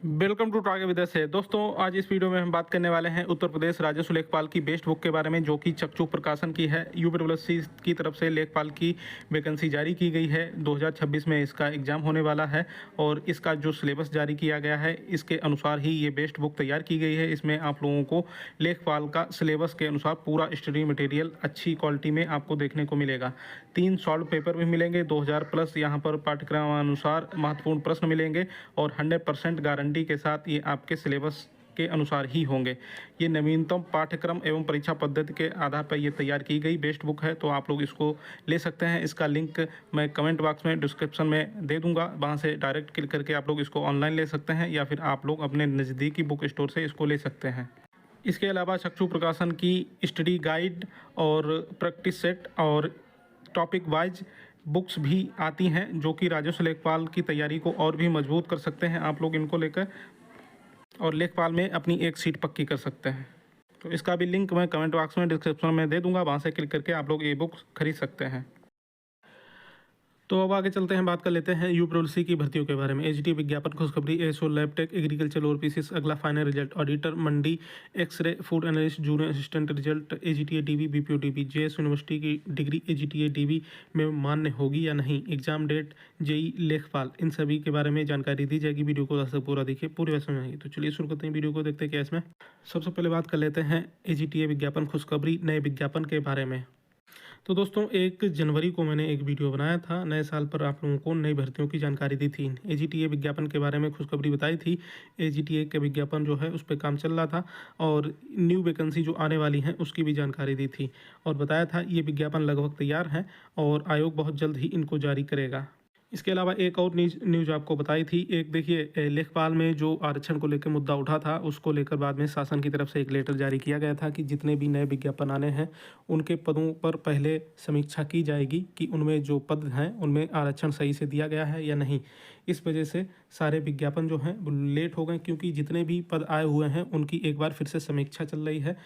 Welcome to target with से दोस्तों, आज इस वीडियो में हम बात करने वाले हैं उत्तर प्रदेश राजस्व लेखपाल की बेस्ट बुक के बारे में, जो कि चकचूक प्रकाशन की है। यूपीडब्ल्यूएससी की तरफ से लेखपाल की वैकेंसी जारी की गई है। 2026 में इसका एग्जाम होने वाला है और इसका जो सिलेबस जारी किया गया है इसके अनुसार ही ये बेस्ट बुक तैयार की गई है। इसमें आप लोगों को लेखपाल का सिलेबस के अनुसार पूरा स्टडी मटेरियल अच्छी क्वालिटी में आपको देखने को मिलेगा। 3 सॉल्व पेपर भी मिलेंगे, 2000 प्लस यहाँ पर पाठ्यक्रम अनुसार महत्वपूर्ण प्रश्न मिलेंगे और 100% गारंटी के साथ ये आपके सिलेबस के अनुसार ही होंगे। ये नवीनतम पाठ्यक्रम एवं परीक्षा पद्धति के आधार पर ये तैयार की गई बेस्ट बुक है, तो आप लोग इसको ले सकते हैं। इसका लिंक मैं कमेंट बॉक्स में डिस्क्रिप्शन में दे दूंगा, वहाँ से डायरेक्ट क्लिक करके आप लोग इसको ऑनलाइन ले सकते हैं या फिर आप लोग अपने नज़दीकी बुक स्टोर से इसको ले सकते हैं। इसके अलावा चक्षु प्रकाशन की स्टडी गाइड और प्रैक्टिस सेट और टॉपिक वाइज बुक्स भी आती हैं, जो कि राजस्व लेखपाल की तैयारी को और भी मजबूत कर सकते हैं आप लोग इनको लेकर, और लेखपाल में अपनी एक सीट पक्की कर सकते हैं। तो इसका भी लिंक मैं कमेंट बॉक्स में डिस्क्रिप्शन में दे दूंगा, वहाँ से क्लिक करके आप लोग ये बुक्स खरीद सकते हैं। तो अब आगे चलते हैं, बात कर लेते हैं यूपीडब्ल्यूएससी की भर्तियों के बारे में। एजीटी विज्ञापन खुशखबरी, एएसओ लैबटेक एग्रीकल्चर और पीसीएस अगला final result, auditor mandi x ray food analyst junior assistant result, AGTA DB BPO DB, JS university की डिग्री एजीटीए डीबी में मान्य होगी या नहीं, एग्जाम डेट, जेई लेखपाल, इन सभी के बारे में जानकारी दी जाएगी। वीडियो को दर्शक पूरा देखिए, पूरी बात समझाएगी। तो चलिए शुरू करते हैं वीडियो को, देखते हैं क्या इसमें। सबसे पहले बात कर लेते हैं एजीटीए विज्ञापन खुशखबरी नए विज्ञापन के बारे में। तो दोस्तों 1 जनवरी को मैंने एक वीडियो बनाया था, नए साल पर आप लोगों को नई भर्तियों की जानकारी दी थी। एजीटीए विज्ञापन के बारे में खुशखबरी बताई थी। एजीटीए के विज्ञापन जो है उस पर काम चल रहा था और न्यू वैकेंसी जो आने वाली है उसकी भी जानकारी दी थी और बताया था ये विज्ञापन लगभग तैयार है और आयोग बहुत जल्द ही इनको जारी करेगा। इसके अलावा एक और न्यूज आपको बताई थी। एक देखिए, लेखपाल में जो आरक्षण को लेकर मुद्दा उठा था उसको लेकर बाद में शासन की तरफ से एक लेटर जारी किया गया था कि जितने भी नए विज्ञापन आने हैं उनके पदों पर पहले समीक्षा की जाएगी कि उनमें जो पद हैं उनमें आरक्षण सही से दिया गया है या नहीं। इस वजह से सारे विज्ञापन जो हैं लेट हो गए, क्योंकि जितने भी पद आए हुए हैं उनकी एक बार फिर से समीक्षा चल रही है।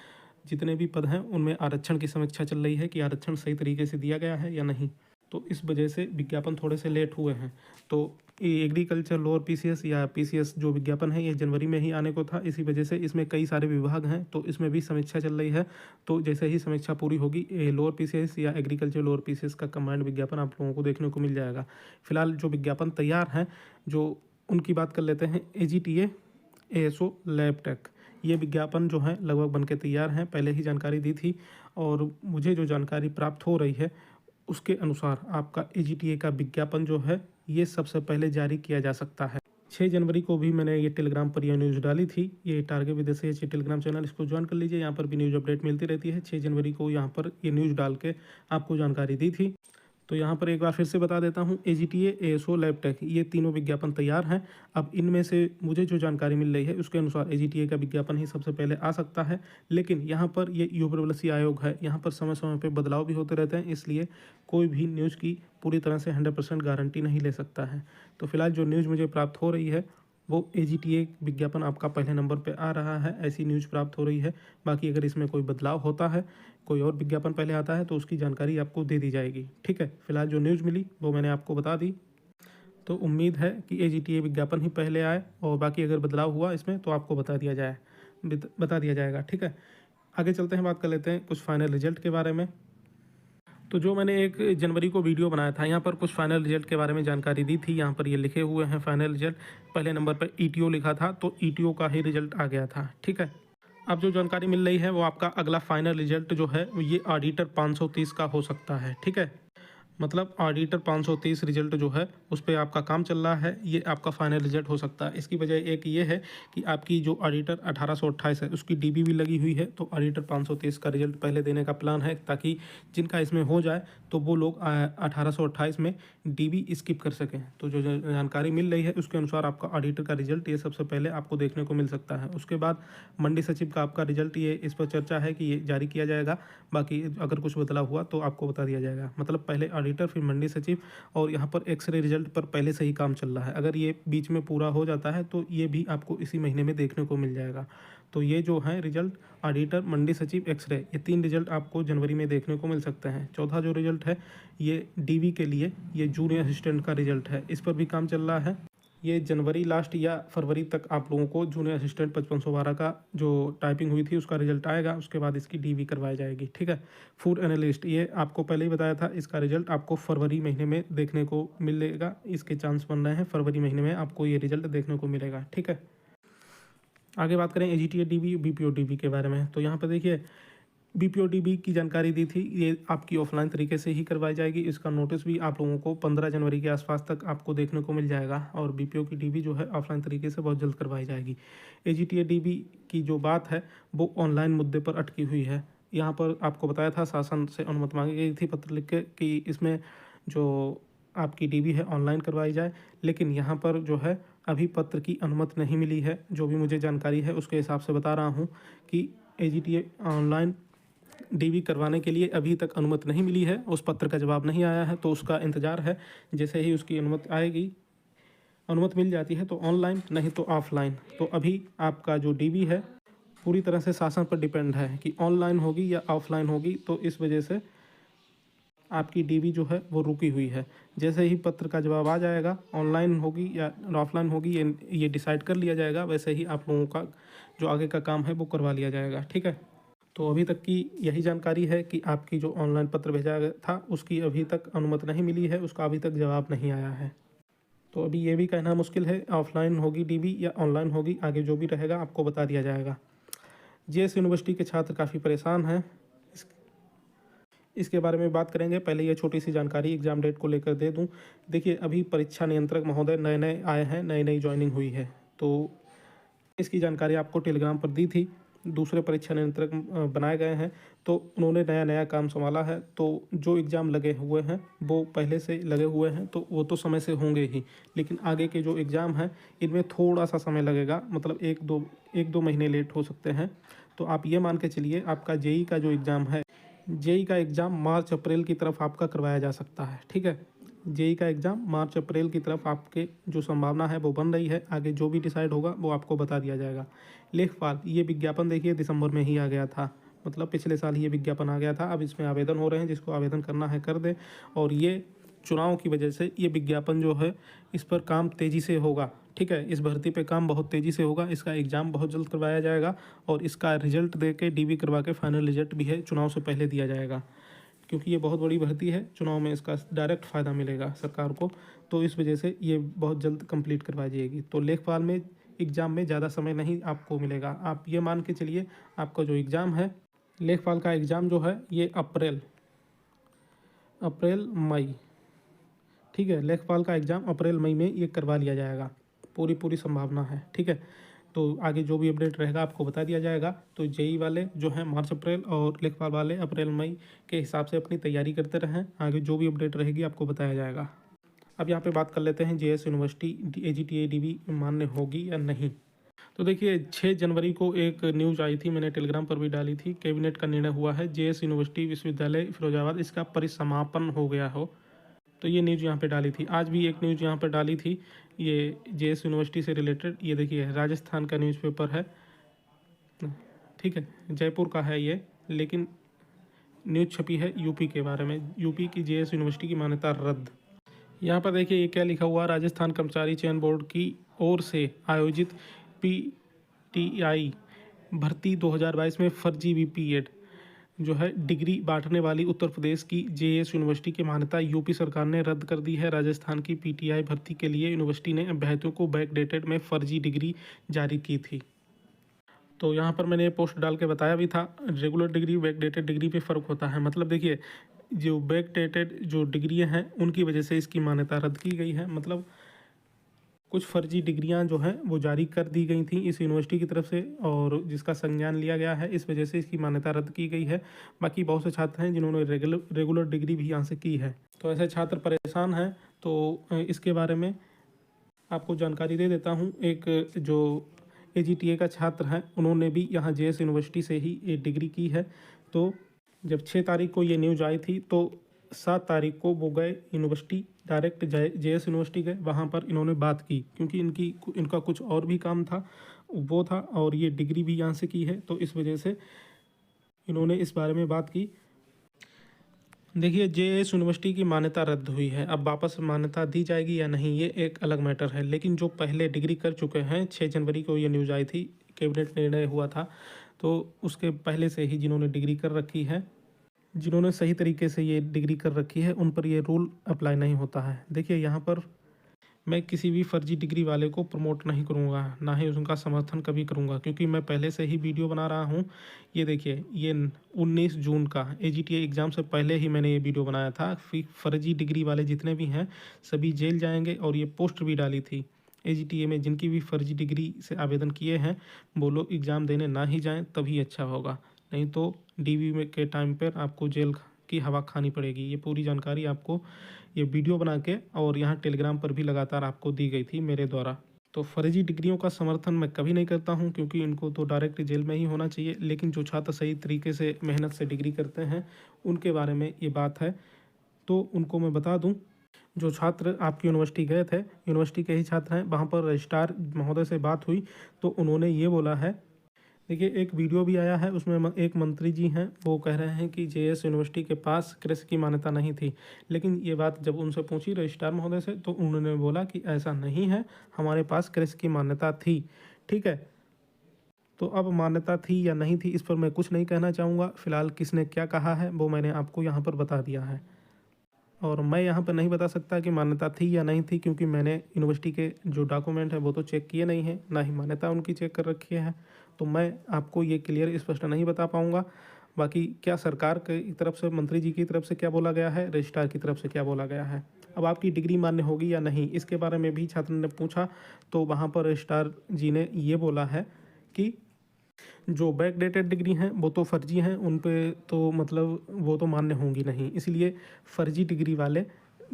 जितने भी पद हैं उनमें आरक्षण की समीक्षा चल रही है कि आरक्षण सही तरीके से दिया गया है या नहीं। तो इस वजह से विज्ञापन थोड़े से लेट हुए हैं। तो एग्रीकल्चर लोअर पीसीएस या पीसीएस जो विज्ञापन है ये जनवरी में ही आने को था, इसी वजह से इसमें कई सारे विभाग हैं तो इसमें भी समीक्षा चल रही है। तो जैसे ही समीक्षा पूरी होगी लोअर पीसीएस या एग्रीकल्चर लोअर पीसीएस का कंबाइंड विज्ञापन आप लोगों को देखने को मिल जाएगा। फिलहाल जो विज्ञापन तैयार हैं जो उनकी बात कर लेते हैं। एजीटीए एएसओ लैबटेक, ये विज्ञापन जो है लगभग बनके तैयार हैं, पहले ही जानकारी दी थी और मुझे जो जानकारी प्राप्त हो रही है उसके अनुसार आपका एजीटीए का विज्ञापन जो है ये सबसे पहले जारी किया जा सकता है। 6 जनवरी को भी मैंने ये टेलीग्राम पर यह न्यूज़ डाली थी। ये टारगेट विदेशी है टेलीग्राम चैनल, इसको ज्वाइन कर लीजिए, यहाँ पर भी न्यूज़ अपडेट मिलती रहती है। 6 जनवरी को यहाँ पर ये न्यूज़ डाल के आपको जानकारी दी थी। तो यहाँ पर एक बार फिर से बता देता हूँ, एजीटीए एएसओ लैबटेक ये तीनों विज्ञापन तैयार हैं। अब इनमें से मुझे जो जानकारी मिल रही है उसके अनुसार एजीटीए का विज्ञापन ही सबसे पहले आ सकता है, लेकिन यहाँ पर ये यूपीडब्ल्यूएससी आयोग है, यहाँ पर समय समय पर बदलाव भी होते रहते हैं, इसलिए कोई भी न्यूज़ की पूरी तरह से 100% गारंटी नहीं ले सकता है। तो फिलहाल जो न्यूज़ मुझे प्राप्त हो रही है वो एजीटीए विज्ञापन आपका पहले नंबर पे आ रहा है, ऐसी न्यूज़ प्राप्त हो रही है। बाकी अगर इसमें कोई बदलाव होता है, कोई और विज्ञापन पहले आता है तो उसकी जानकारी आपको दे दी जाएगी। ठीक है, फिलहाल जो न्यूज़ मिली वो मैंने आपको बता दी। तो उम्मीद है कि एजीटीए विज्ञापन ही पहले आए और बाकी अगर बदलाव हुआ इसमें तो आपको बता दिया जाएगा। ठीक है, आगे चलते हैं, बात कर लेते हैं कुछ फाइनल रिजल्ट के बारे में। तो जो मैंने 1 जनवरी को वीडियो बनाया था यहाँ पर कुछ फाइनल रिजल्ट के बारे में जानकारी दी थी। यहाँ पर ये लिखे हुए हैं फाइनल रिजल्ट। पहले नंबर पर ईटीओ लिखा था तो ईटीओ का ही रिजल्ट आ गया था। ठीक है, अब जो जानकारी मिल रही है वो आपका अगला फाइनल रिजल्ट जो है ये ऑडिटर 530 का हो सकता है। ठीक है, मतलब ऑडिटर 530 रिजल्ट जो है उस पर आपका काम चल रहा है, ये आपका फाइनल रिजल्ट हो सकता है। इसकी वजह एक ये है कि आपकी जो ऑडिटर 1828 है उसकी डीबी भी लगी हुई है, तो ऑडिटर 530 का रिजल्ट पहले देने का प्लान है ताकि जिनका इसमें हो जाए तो वो लोग 1828 में डीबी स्किप कर सकें। तो जो जानकारी मिल रही है उसके अनुसार आपका ऑडिटर का रिजल्ट ये सबसे पहले आपको देखने को मिल सकता है। उसके बाद मंडी सचिव का आपका रिजल्ट ये इस पर चर्चा है कि ये जारी किया जाएगा, बाकी अगर कुछ बदलाव हुआ तो आपको बता दिया जाएगा। मतलब पहले ऑडिटर फिर मंडी सचिव, और यहाँ पर एक्सरे रिजल्ट पर पहले से ही काम चल रहा है। अगर ये बीच में पूरा हो जाता है तो ये भी आपको इसी महीने में देखने को मिल जाएगा। तो ये जो है रिजल्ट ऑडिटर, मंडी सचिव, एक्सरे, ये 3 रिजल्ट आपको जनवरी में देखने को मिल सकते हैं। चौथा जो रिजल्ट है ये डीवी के लिए, ये जूनियर असिस्टेंट का रिजल्ट है, इस पर भी काम चल रहा है। ये जनवरी लास्ट या फरवरी तक आप लोगों को जूनियर असिस्टेंट 5512 का जो टाइपिंग हुई थी उसका रिजल्ट आएगा, उसके बाद इसकी डीवी करवाई जाएगी। ठीक है। फूड एनालिस्ट, ये आपको पहले ही बताया था, इसका रिजल्ट आपको फरवरी महीने में देखने को मिलेगा। इसके चांस बन रहे हैं फरवरी महीने में आपको ये रिजल्ट देखने को मिलेगा। ठीक है। आगे बात करें एजीटीए डीबी बीपीओ डीबी के बारे में, तो यहाँ पर देखिए बीपीओ डीबी की जानकारी दी थी, ये आपकी ऑफलाइन तरीके से ही करवाई जाएगी। इसका नोटिस भी आप लोगों को 15 जनवरी के आसपास तक आपको देखने को मिल जाएगा, और बीपीओ की डीबी जो है ऑफलाइन तरीके से बहुत जल्द करवाई जाएगी। एजीटीए डीबी की जो बात है वो ऑनलाइन मुद्दे पर अटकी हुई है। यहाँ पर आपको बताया था शासन से अनुमति मांगी गई थी पत्र लिख के कि इसमें जो आपकी डीबी है ऑनलाइन करवाई जाए, लेकिन यहाँ पर जो है अभी पत्र की अनुमति नहीं मिली है। जो भी मुझे जानकारी है उसके हिसाब से बता रहा हूँ कि एजीटीए ऑनलाइन डीवी करवाने के लिए अभी तक अनुमति नहीं मिली है। उस पत्र का जवाब नहीं आया है, तो उसका इंतज़ार है। जैसे ही उसकी अनुमति आएगी, अनुमति मिल जाती है तो ऑनलाइन, नहीं तो ऑफलाइन। तो अभी आपका जो डीवी है पूरी तरह से शासन पर डिपेंड है कि ऑनलाइन होगी या ऑफलाइन होगी। तो इस वजह से आपकी डीवी जो है वो रुकी हुई है। जैसे ही पत्र का जवाब आ जाएगा, ऑनलाइन होगी या ऑफलाइन होगी ये डिसाइड कर लिया जाएगा। वैसे ही आप लोगों का जो आगे का काम है वो करवा लिया जाएगा। ठीक है। तो अभी तक की यही जानकारी है कि आपकी जो ऑनलाइन पत्र भेजा गया था उसकी अभी तक अनुमति नहीं मिली है, उसका अभी तक जवाब नहीं आया है। तो अभी ये भी कहना मुश्किल है ऑफलाइन होगी डीबी या ऑनलाइन होगी, आगे जो भी रहेगा आपको बता दिया जाएगा। जेएस यूनिवर्सिटी के छात्र काफ़ी परेशान हैं, इसके बारे में बात करेंगे। पहले ये छोटी सी जानकारी एग्ज़ाम डेट को लेकर दे दूं। देखिए अभी परीक्षा नियंत्रक महोदय नए नए आए हैं, नई नई ज्वाइनिंग हुई है, तो इसकी जानकारी आपको टेलीग्राम पर दी थी। दूसरे परीक्षा नियंत्रक बनाए गए हैं, तो उन्होंने नया नया काम संभाला है। तो जो एग्ज़ाम लगे हुए हैं वो पहले से लगे हुए हैं, तो वो तो समय से होंगे ही, लेकिन आगे के जो एग्ज़ाम हैं इनमें थोड़ा सा समय लगेगा, मतलब एक दो महीने लेट हो सकते हैं। तो आप ये मान के चलिए आपका जेई का जो एग्ज़ाम है, जेई का एग्ज़ाम मार्च अप्रैल की तरफ आपका करवाया जा सकता है। ठीक है। जेई का एग्ज़ाम मार्च अप्रैल की तरफ आपके जो संभावना है वो बन रही है। आगे जो भी डिसाइड होगा वो आपको बता दिया जाएगा। लेखपाल, ये विज्ञापन देखिए दिसंबर में ही आ गया था, मतलब पिछले साल ही ये विज्ञापन आ गया था। अब इसमें आवेदन हो रहे हैं, जिसको आवेदन करना है कर दे। और ये चुनाव की वजह से ये विज्ञापन जो है इस पर काम तेज़ी से होगा। ठीक है। इस भर्ती पे काम बहुत तेज़ी से होगा। इसका एग्ज़ाम बहुत जल्द करवाया जाएगा और इसका रिजल्ट दे के डीवी करवा के फाइनल रिजल्ट भी है चुनाव से पहले दिया जाएगा, क्योंकि ये बहुत बड़ी भर्ती है। चुनाव में इसका डायरेक्ट फ़ायदा मिलेगा सरकार को, तो इस वजह से ये बहुत जल्द कंप्लीट करवाई जाएगी। तो लेखपाल में एग्ज़ाम में ज़्यादा समय नहीं आपको मिलेगा। आप ये मान के चलिए आपका जो एग्ज़ाम है लेखपाल का एग्ज़ाम जो है ये अप्रैल मई, ठीक है, लेखपाल का एग्ज़ाम अप्रैल मई में ये करवा लिया जाएगा, पूरी संभावना है। ठीक है। तो आगे जो भी अपडेट रहेगा आपको बता दिया जाएगा। तो जेई वाले जो हैं मार्च अप्रैल और लेखपाल वाले अप्रैल मई के हिसाब से अपनी तैयारी करते रहें। आगे जो भी अपडेट रहेगी आपको बताया जाएगा। अब यहाँ पे बात कर लेते हैं जेएस यूनिवर्सिटी एजीटीए डीवी मान्य होगी या नहीं। तो देखिए 6 जनवरी को एक न्यूज़ आई थी, मैंने टेलीग्राम पर भी डाली थी। कैबिनेट का निर्णय हुआ है जेएस यूनिवर्सिटी विश्वविद्यालय फिरोजाबाद इसका परिसमापन हो गया हो, तो ये न्यूज़ यहाँ पे डाली थी। आज भी एक न्यूज़ यहाँ पर डाली थी, ये जेएस यूनिवर्सिटी से रिलेटेड। ये देखिए राजस्थान का न्यूज़पेपर है, ठीक है, जयपुर का है ये, लेकिन न्यूज़ छपी है यूपी के बारे में। यूपी की जेएस यूनिवर्सिटी की मान्यता रद्द। यहाँ पर देखिए ये क्या लिखा हुआ, राजस्थान कर्मचारी चयन बोर्ड की ओर से आयोजित पीटीआई भर्ती 2022 में फर्जी बीपीएड जो है डिग्री बांटने वाली उत्तर प्रदेश की जेएस यूनिवर्सिटी की मान्यता यूपी सरकार ने रद्द कर दी है। राजस्थान की पीटीआई भर्ती के लिए यूनिवर्सिटी ने अभ्यर्थियों को बैकडेटेड में फर्जी डिग्री जारी की थी। तो यहाँ पर मैंने पोस्ट डाल के बताया भी था, रेगुलर डिग्री बैकडेटेड डिग्री पे फ़र्क होता है। मतलब देखिए जो बैकडेटेड जो डिग्रियाँ हैं उनकी वजह से इसकी मान्यता रद्द की गई है। मतलब कुछ फर्जी डिग्रियां जो हैं वो जारी कर दी गई थी इस यूनिवर्सिटी की तरफ से, और जिसका संज्ञान लिया गया है, इस वजह से इसकी मान्यता रद्द की गई है। बाकी बहुत से छात्र हैं जिन्होंने रेगुलर डिग्री भी यहाँ से की है, तो ऐसे छात्र परेशान हैं। तो इसके बारे में आपको जानकारी दे देता हूँ। एक जो एजीटीए का छात्र हैं उन्होंने भी यहाँ जेएस यूनिवर्सिटी से ही ये डिग्री की है। तो जब 6 तारीख को ये न्यूज़ आई थी तो 7 तारीख को वो गए यूनिवर्सिटी, डायरेक्ट जेएस यूनिवर्सिटी गए, वहाँ पर इन्होंने बात की, क्योंकि इनका कुछ और भी काम था वो था, और ये डिग्री भी यहाँ से की है, तो इस वजह से इन्होंने इस बारे में बात की। देखिए, जेएस यूनिवर्सिटी की मान्यता रद्द हुई है। अब वापस मान्यता दी जाएगी या नहीं, ये एक अलग मैटर है। लेकिन जो पहले डिग्री कर चुके हैं, 6 जनवरी को ये न्यूज़ आई थी, कैबिनेट निर्णय हुआ था, तो उसके पहले से ही जिन्होंने डिग्री कर रखी है, जिन्होंने सही तरीके से ये डिग्री कर रखी है, उन पर ये रूल अप्लाई नहीं होता है। देखिए, यहाँ पर मैं किसी भी फर्जी डिग्री वाले को प्रमोट नहीं करूँगा, ना ही उनका समर्थन कभी करूँगा, क्योंकि मैं पहले से ही वीडियो बना रहा हूँ। ये देखिए, ये 19 जून का एजीटीए एग्ज़ाम से पहले ही मैंने ये वीडियो बनाया था। फर्जी डिग्री वाले जितने भी हैं सभी जेल जाएंगे, और ये पोस्ट भी डाली थी एजीटीए में। जिनकी भी फर्जी डिग्री से आवेदन किए हैं वो लोग एग्ज़ाम देने ना ही जाएँ, तभी अच्छा होगा, नहीं तो डीवी में के टाइम पर आपको जेल की हवा खानी पड़ेगी। ये पूरी जानकारी आपको ये वीडियो बना के और यहाँ टेलीग्राम पर भी लगातार आपको दी गई थी मेरे द्वारा। तो फर्जी डिग्रियों का समर्थन मैं कभी नहीं करता हूँ, क्योंकि इनको तो डायरेक्ट जेल में ही होना चाहिए। लेकिन जो छात्र सही तरीके से मेहनत से डिग्री करते हैं उनके बारे में ये बात है, तो उनको मैं बता दूँ। जो छात्र आपकी यूनिवर्सिटी गए थे, यूनिवर्सिटी के ही छात्र हैं, वहाँ पर रजिस्ट्रार महोदय से बात हुई तो उन्होंने ये बोला है। देखिए, एक वीडियो भी आया है, उसमें एक मंत्री जी हैं, वो कह रहे हैं कि जेएस यूनिवर्सिटी के पास कृषि की मान्यता नहीं थी। लेकिन ये बात जब उनसे पूछी रजिस्ट्रार महोदय से, तो उन्होंने बोला कि ऐसा नहीं है, हमारे पास कृषि की मान्यता थी। ठीक है, तो अब मान्यता थी या नहीं थी, इस पर मैं कुछ नहीं कहना चाहूँगा। फिलहाल किसने क्या कहा है वो मैंने आपको यहाँ पर बता दिया है, और मैं यहाँ पर नहीं बता सकता कि मान्यता थी या नहीं थी, क्योंकि मैंने यूनिवर्सिटी के जो डॉक्यूमेंट है वो तो चेक किए नहीं हैं, ना ही मान्यता उनकी चेक कर रखी है। तो मैं आपको ये क्लियर स्पष्ट नहीं बता पाऊँगा। बाकी क्या सरकार की तरफ से, मंत्री जी की तरफ से क्या बोला गया है, रजिस्ट्रार की तरफ से क्या बोला गया है, अब आपकी डिग्री मान्य होगी या नहीं, इसके बारे में भी छात्र ने पूछा। तो वहाँ पर रजिस्ट्रार जी ने ये बोला है कि जो बैकडेटेड डिग्री हैं वो तो फर्जी हैं, उन पे तो मतलब वो तो मान्य होंगी नहीं, इसलिए फर्जी डिग्री वाले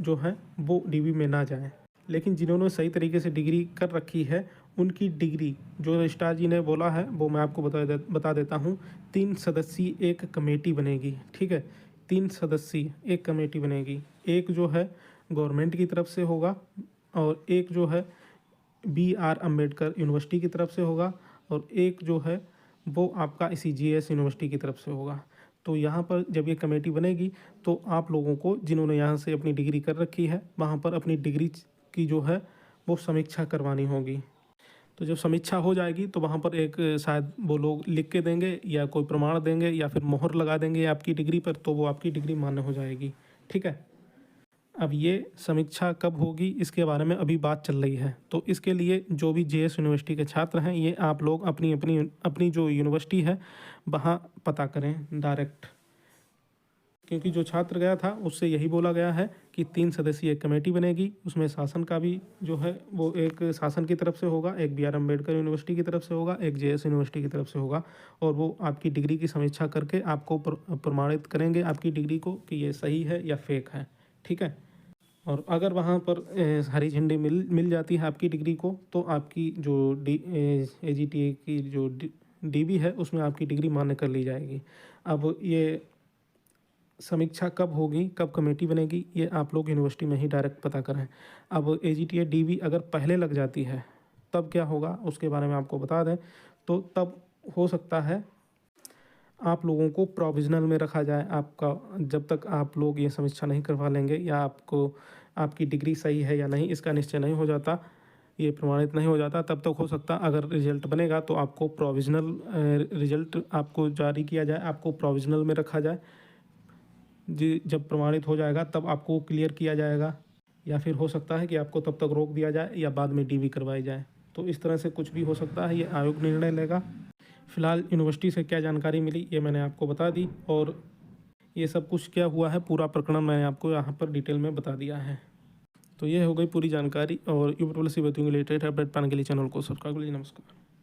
जो हैं वो डीवी में ना जाएं। लेकिन जिन्होंने सही तरीके से डिग्री कर रखी है उनकी डिग्री, जो रजिस्ट्रार जी ने बोला है वो मैं आपको बता देता हूँ। 3 सदस्यीय एक कमेटी बनेगी। ठीक है, 3 सदस्यीय एक कमेटी बनेगी। एक जो है गवर्नमेंट की तरफ से होगा, और एक जो है BR अम्बेडकर यूनिवर्सिटी की तरफ से होगा, और एक जो है वो आपका इसी जेएस यूनिवर्सिटी की तरफ से होगा। तो यहाँ पर जब ये कमेटी बनेगी तो आप लोगों को, जिन्होंने यहाँ से अपनी डिग्री कर रखी है, वहाँ पर अपनी डिग्री की जो है वो समीक्षा करवानी होगी। तो जब समीक्षा हो जाएगी तो वहाँ पर एक शायद वो लोग लिख के देंगे या कोई प्रमाण देंगे या फिर मोहर लगा देंगे आपकी डिग्री पर, तो वो आपकी डिग्री मान्य हो जाएगी। ठीक है, अब ये समीक्षा कब होगी इसके बारे में अभी बात चल रही है। तो इसके लिए जो भी जेएस यूनिवर्सिटी के छात्र हैं, ये आप लोग अपनी अपनी अपनी जो यूनिवर्सिटी है वहाँ पता करें डायरेक्ट, क्योंकि जो छात्र गया था उससे यही बोला गया है कि 3 सदस्यीय एक कमेटी बनेगी। उसमें शासन का भी जो है वो एक शासन की तरफ से होगा, एक BR अम्बेडकर यूनिवर्सिटी की तरफ से होगा, एक जेएस यूनिवर्सिटी की तरफ से होगा, और वो आपकी डिग्री की समीक्षा करके आपको प्रमाणित करेंगे आपकी डिग्री को कि ये सही है या फेक है। ठीक है, और अगर वहाँ पर हरी झंडी मिल जाती है आपकी डिग्री को, तो आपकी जो एजीटीए की जो डीबी है उसमें आपकी डिग्री मान्य कर ली जाएगी। अब ये समीक्षा कब होगी, कब कमेटी बनेगी, ये आप लोग यूनिवर्सिटी में ही डायरेक्ट पता करें। अब एजीटीए डीबी अगर पहले लग जाती है तब क्या होगा उसके बारे में आपको बता दें। तो तब हो सकता है आप लोगों को प्रोविज़नल में रखा जाए। आपका जब तक आप लोग ये समीक्षा नहीं करवा लेंगे या आपको आपकी डिग्री सही है या नहीं इसका निश्चय नहीं हो जाता, ये प्रमाणित नहीं हो जाता, तब तक हो सकता अगर रिजल्ट बनेगा तो आपको प्रोविज़नल रिजल्ट आपको जारी किया जाए, आपको प्रोविज़नल में रखा जाए। जी, जब प्रमाणित हो जाएगा तब आपको क्लियर किया जाएगा, या फिर हो सकता है कि आपको तब तक रोक दिया जाए या बाद में डीवी करवाई जाए। तो इस तरह से कुछ भी हो सकता है, ये आयोग निर्णय लेगा। फ़िलहाल यूनिवर्सिटी से क्या जानकारी मिली ये मैंने आपको बता दी, और ये सब कुछ क्या हुआ है पूरा प्रकरण मैंने आपको यहाँ पर डिटेल में बता दिया है। तो ये हो गई पूरी जानकारी, और यूपी पुलिस से रिलेटेड अपडेट पाने के लिए चैनल को सब्सक्राइब करिए। नमस्कार।